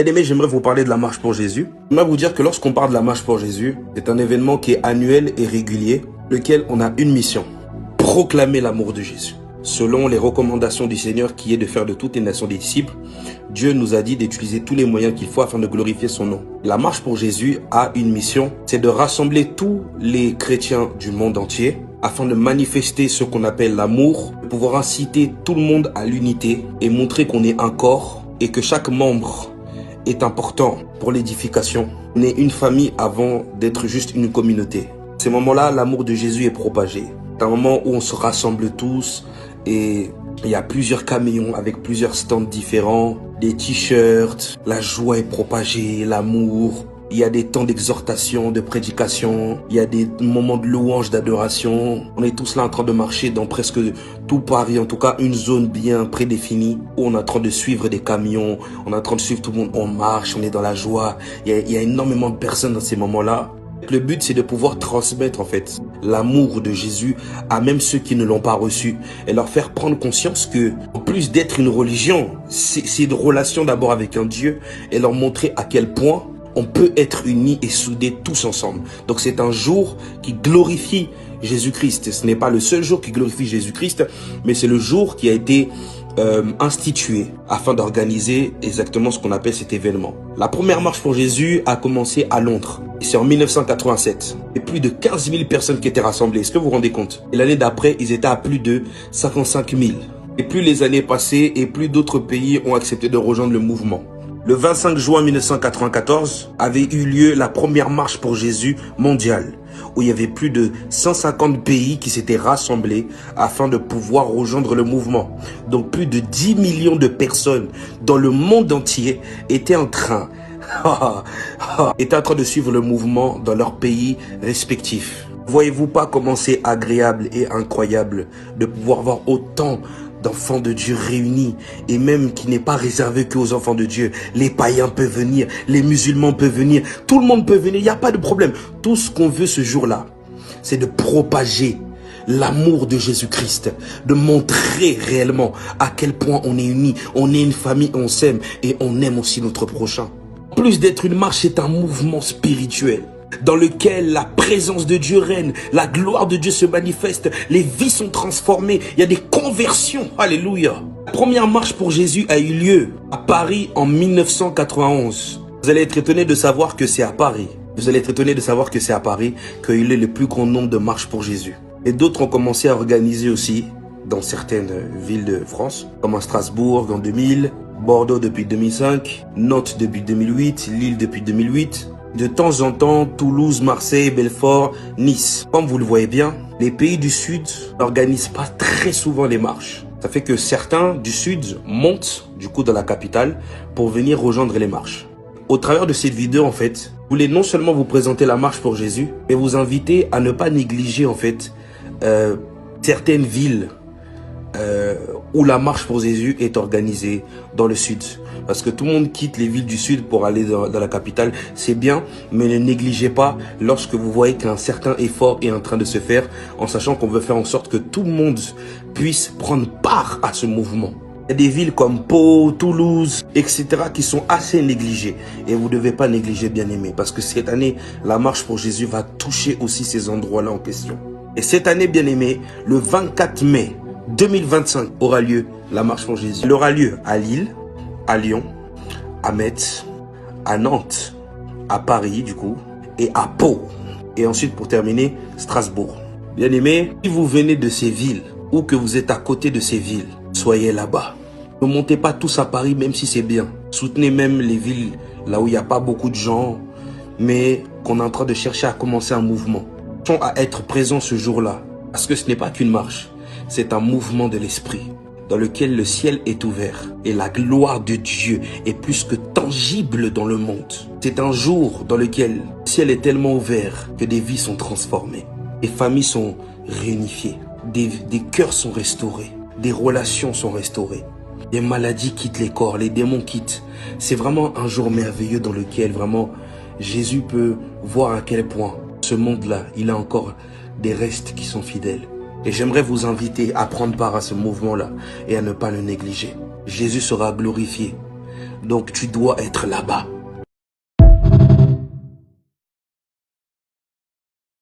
Bien aimé, j'aimerais vous parler de la marche pour Jésus. J'aimerais vous dire que lorsqu'on parle de la marche pour Jésus, c'est un événement qui est annuel et régulier, lequel on a une mission: proclamer l'amour de Jésus. Selon les recommandations du Seigneur qui est de faire de toutes les nations des disciples, Dieu nous a dit d'utiliser tous les moyens qu'il faut afin de glorifier son nom. La marche pour Jésus a une mission, c'est de rassembler tous les chrétiens du monde entier afin de manifester ce qu'on appelle l'amour, de pouvoir inciter tout le monde à l'unité et montrer qu'on est un corps et que chaque membre est important pour l'édification. On est une famille avant d'être juste une communauté. À ces moments-là, l'amour de Jésus est propagé. C'est un moment où on se rassemble tous et il y a plusieurs camions avec plusieurs stands différents, des t-shirts, la joie est propagée, l'amour. Il y a des temps d'exhortation, de prédication, il y a des moments de louange, d'adoration. On est tous là en train de marcher dans presque tout Paris, en tout cas une zone bien prédéfinie où on est en train de suivre des camions, on est en train de suivre tout le monde, on marche, on est dans la joie. Il y a énormément de personnes dans ces moments-là. Le but, c'est de pouvoir transmettre en fait l'amour de Jésus à même ceux qui ne l'ont pas reçu et leur faire prendre conscience que, en plus d'être une religion, c'est une relation d'abord avec un Dieu et leur montrer à quel point on peut être unis et soudés tous ensemble. Donc c'est un jour qui glorifie Jésus-Christ. Ce n'est pas le seul jour qui glorifie Jésus-Christ, mais c'est le jour qui a été institué afin d'organiser exactement ce qu'on appelle cet événement. La première marche pour Jésus a commencé à Londres. C'est en 1987. Et plus de 15 000 personnes qui étaient rassemblées. Est-ce que vous vous rendez compte? Et l'année d'après, ils étaient à plus de 55 000. Et plus les années passaient et plus d'autres pays ont accepté de rejoindre le mouvement. Le 25 juin 1994 avait eu lieu la première marche pour Jésus mondiale, où il y avait plus de 150 pays qui s'étaient rassemblés afin de pouvoir rejoindre le mouvement. Donc plus de 10 millions de personnes dans le monde entier étaient en train de suivre le mouvement dans leur pays respectifs. Voyez-vous pas comment c'est agréable et incroyable de pouvoir voir autant d'enfants de Dieu réunis, et même qui n'est pas réservé qu'aux enfants de Dieu. Les païens peuvent venir, les musulmans peuvent venir, tout le monde peut venir, il n'y a pas de problème. Tout ce qu'on veut ce jour-là, c'est de propager l'amour de Jésus-Christ, de montrer réellement à quel point on est unis, on est une famille, on s'aime et on aime aussi notre prochain. En plus d'être une marche, c'est un mouvement spirituel dans lequel la présence de Dieu règne, la gloire de Dieu se manifeste, les vies sont transformées, il y a des conversions. Alléluia. La première marche pour Jésus a eu lieu à Paris en 1991. Vous allez être étonné de savoir que c'est à Paris. Vous allez être étonné de savoir que c'est à Paris qu'il y a le plus grand nombre de marches pour Jésus. Et d'autres ont commencé à organiser aussi dans certaines villes de France, comme à Strasbourg en 2000, Bordeaux depuis 2005, Nantes depuis 2008, Lille depuis 2008. De temps en temps, Toulouse, Marseille, Belfort, Nice. Comme vous le voyez bien, les pays du Sud n'organisent pas très souvent les marches. Ça fait que certains du Sud montent du coup dans la capitale pour venir rejoindre les marches. Au travers de cette vidéo, en fait, je voulais non seulement vous présenter la marche pour Jésus, mais vous inviter à ne pas négliger en fait certaines villes où la marche pour Jésus est organisée dans le Sud. Parce que tout le monde quitte les villes du Sud pour aller dans la capitale. C'est bien, mais ne négligez pas lorsque vous voyez qu'un certain effort est en train de se faire, en sachant qu'on veut faire en sorte que tout le monde puisse prendre part à ce mouvement. Il y a des villes comme Pau, Toulouse, etc. qui sont assez négligées. Et vous ne devez pas négliger, bien aimé, parce que cette année, la marche pour Jésus va toucher aussi ces endroits-là en question. Et cette année, bien aimé, le 24 mai 2025 aura lieu la marche pour Jésus. Elle aura lieu à Lille, à Lyon, à Metz, à Nantes, à Paris du coup, et à Pau. Et ensuite pour terminer, Strasbourg. Bien aimé, si vous venez de ces villes ou que vous êtes à côté de ces villes, soyez là-bas. Ne montez pas tous à Paris même si c'est bien. Soutenez même les villes là où il n'y a pas beaucoup de gens, mais qu'on est en train de chercher à commencer un mouvement. À être présent ce jour-là, parce que ce n'est pas qu'une marche, c'est un mouvement de l'esprit dans lequel le ciel est ouvert et la gloire de Dieu est plus que tangible dans le monde. C'est un jour dans lequel le ciel est tellement ouvert que des vies sont transformées, des familles sont réunifiées, des cœurs sont restaurés, des relations sont restaurées, des maladies quittent les corps, les démons quittent. C'est vraiment un jour merveilleux dans lequel vraiment Jésus peut voir à quel point ce monde-là, il a encore des restes qui sont fidèles. Et j'aimerais vous inviter à prendre part à ce mouvement-là et à ne pas le négliger. Jésus sera glorifié Donc tu dois être là-bas.